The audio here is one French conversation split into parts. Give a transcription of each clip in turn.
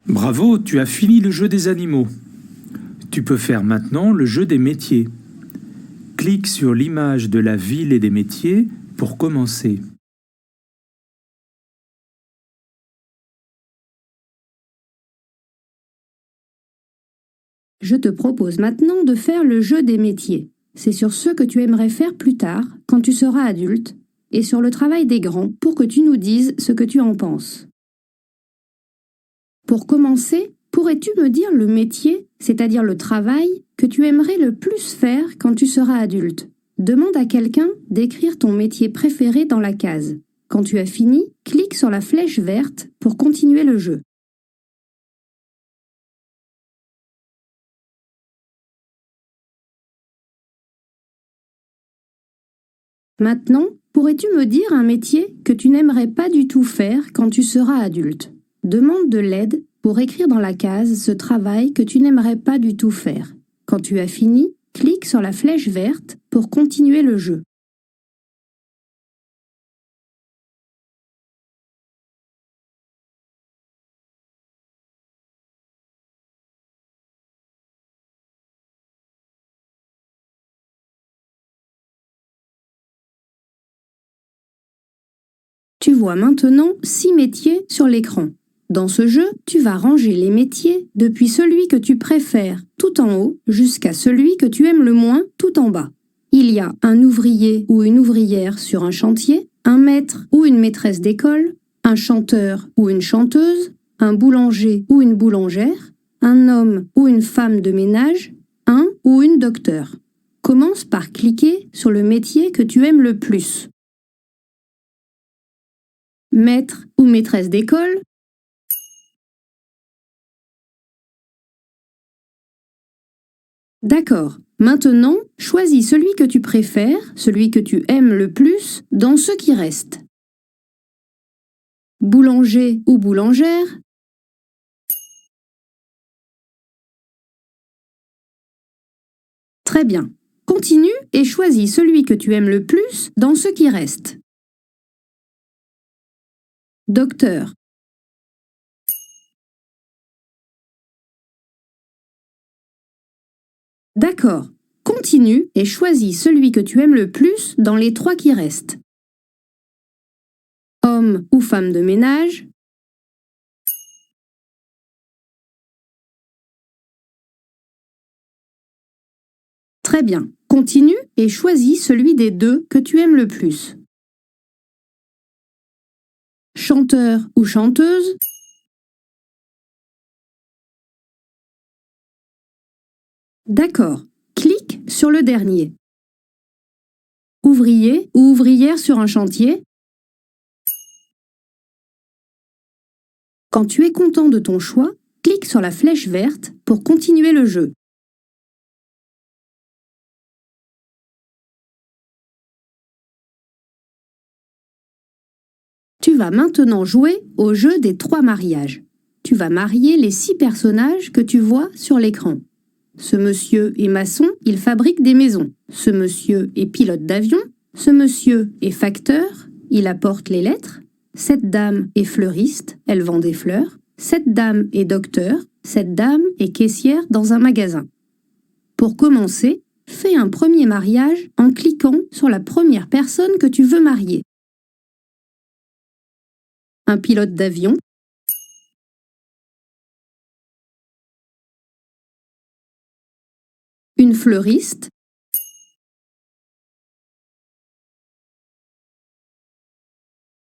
Bravo, tu as fini le jeu des animaux. Tu peux faire maintenant le jeu des métiers. Clique sur l'image de la ville et des métiers pour commencer. Je te propose maintenant de faire le jeu des métiers. C'est sur ce que tu aimerais faire plus tard, quand tu seras adulte, et sur le travail des grands pour que tu nous dises ce que tu en penses. Pour commencer, pourrais-tu me dire le métier, c'est-à-dire le travail, que tu aimerais le plus faire quand tu seras adulte? Demande à quelqu'un d'écrire ton métier préféré dans la case. Quand tu as fini, clique sur la flèche verte pour continuer le jeu. Maintenant, pourrais-tu me dire un métier que tu n'aimerais pas du tout faire quand tu seras adulte? Demande de l'aide pour écrire dans la case ce travail que tu n'aimerais pas du tout faire. Quand tu as fini, clique sur la flèche verte pour continuer le jeu. Tu vois maintenant 6 métiers sur l'écran. Dans ce jeu, tu vas ranger les métiers depuis celui que tu préfères tout en haut jusqu'à celui que tu aimes le moins tout en bas. Il y a un ouvrier ou une ouvrière sur un chantier, un maître ou une maîtresse d'école, un chanteur ou une chanteuse, un boulanger ou une boulangère, un homme ou une femme de ménage, un ou une docteur. Commence par cliquer sur le métier que tu aimes le plus. Maître ou maîtresse d'école, d'accord. Maintenant, choisis celui que tu préfères, celui que tu aimes le plus, dans ceux qui restent. Boulanger ou boulangère, très bien. Continue et choisis celui que tu aimes le plus dans ceux qui restent. Docteur. D'accord. Continue et choisis celui que tu aimes le plus dans les 3 qui restent. Homme ou femme de ménage. Très bien. Continue et choisis celui des 2 que tu aimes le plus. Chanteur ou chanteuse. D'accord. Clique sur le dernier. Ouvrier ou ouvrière sur un chantier. Quand tu es content de ton choix, clique sur la flèche verte pour continuer le jeu. Tu vas maintenant jouer au jeu des 3 mariages. Tu vas marier les 6 personnages que tu vois sur l'écran. Ce monsieur est maçon, il fabrique des maisons. Ce monsieur est pilote d'avion. Ce monsieur est facteur, il apporte les lettres. Cette dame est fleuriste, elle vend des fleurs. Cette dame est docteur, cette dame est caissière dans un magasin. Pour commencer, fais un premier mariage en cliquant sur la première personne que tu veux marier. Un pilote d'avion, une fleuriste,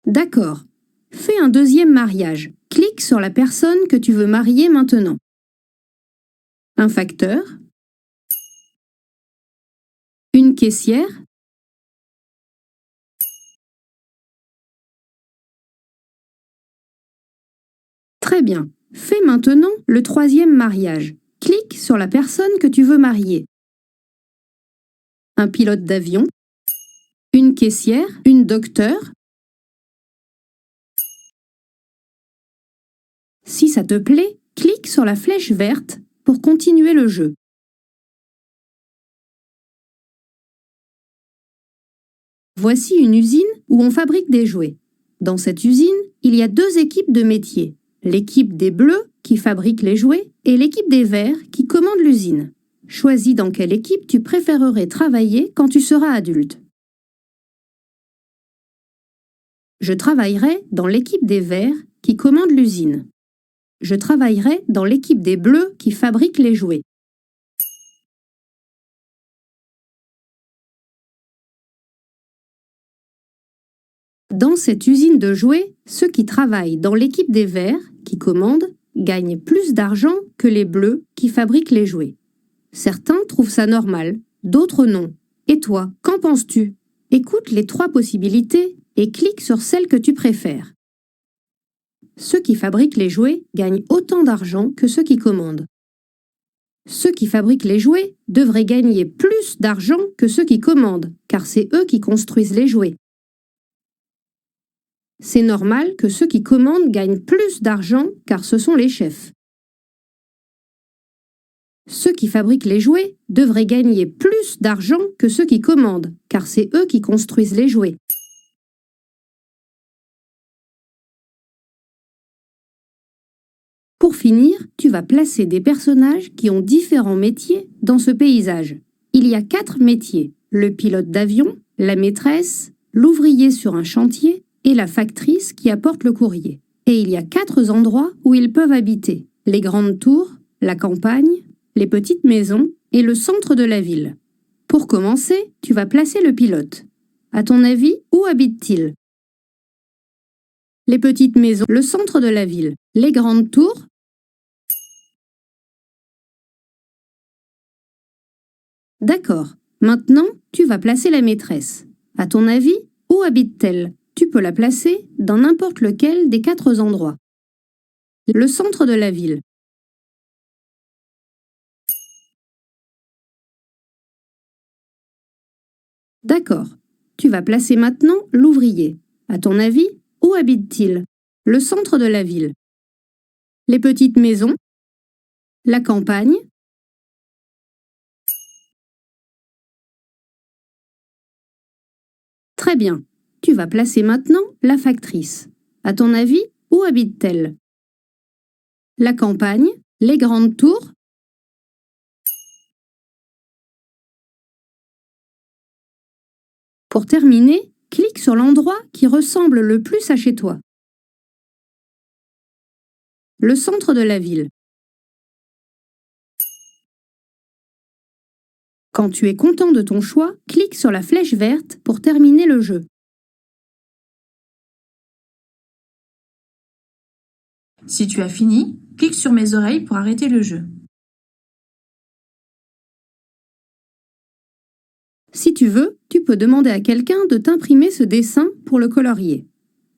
d'accord. Fais un deuxième mariage. Clique sur la personne que tu veux marier maintenant. Un facteur, une caissière, très bien. Fais maintenant le troisième mariage. Clique sur la personne que tu veux marier. Un pilote d'avion, une caissière, une docteure. Si ça te plaît, clique sur la flèche verte pour continuer le jeu. Voici une usine où on fabrique des jouets. Dans cette usine, il y a 2 équipes de métiers. l'équipe des bleus qui fabrique les jouets et l'équipe des verts qui commande l'usine. Choisis dans quelle équipe tu préférerais travailler quand tu seras adulte. Je travaillerai dans l'équipe des verts qui commande l'usine. Je travaillerai dans l'équipe des bleus qui fabrique les jouets. Dans cette usine de jouets, ceux qui travaillent dans l'équipe des verts, qui commandent, gagnent plus d'argent que les bleus qui fabriquent les jouets. Certains trouvent ça normal, d'autres non. Et toi, qu'en penses-tu? Écoute les 3 possibilités et clique sur celle que tu préfères. Ceux qui fabriquent les jouets gagnent autant d'argent que ceux qui commandent. Ceux qui fabriquent les jouets devraient gagner plus d'argent que ceux qui commandent, car c'est eux qui construisent les jouets. C'est normal que ceux qui commandent gagnent plus d'argent car ce sont les chefs. Ceux qui fabriquent les jouets devraient gagner plus d'argent que ceux qui commandent car c'est eux qui construisent les jouets. Pour finir, tu vas placer des personnages qui ont différents métiers dans ce paysage. Il y a 4 métiers: le pilote d'avion, la maîtresse, l'ouvrier sur un chantier et la factrice qui apporte le courrier. Et il y a 4 endroits où ils peuvent habiter: les grandes tours, la campagne, les petites maisons et le centre de la ville. Pour commencer, tu vas placer le pilote. À ton avis, où habite-t-il? Les petites maisons, le centre de la ville, les grandes tours. D'accord. Maintenant, tu vas placer la maîtresse. À ton avis, où habite-t-elle? Tu peux la placer dans n'importe lequel des 4 endroits. Le centre de la ville. D'accord. Tu vas placer maintenant l'ouvrier. À ton avis, où habite-t-il? Le centre de la ville. Les petites maisons. La campagne. Très bien. Tu vas placer maintenant la factrice. À ton avis, où habite-t-elle? La campagne, les grandes tours. Pour terminer, clique sur l'endroit qui ressemble le plus à chez toi. Le centre de la ville. Quand tu es content de ton choix, clique sur la flèche verte pour terminer le jeu. Si tu as fini, clique sur mes oreilles pour arrêter le jeu. Si tu veux, tu peux demander à quelqu'un de t'imprimer ce dessin pour le colorier.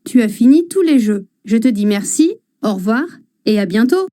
Tu as fini tous les jeux. Je te dis merci, au revoir et à bientôt.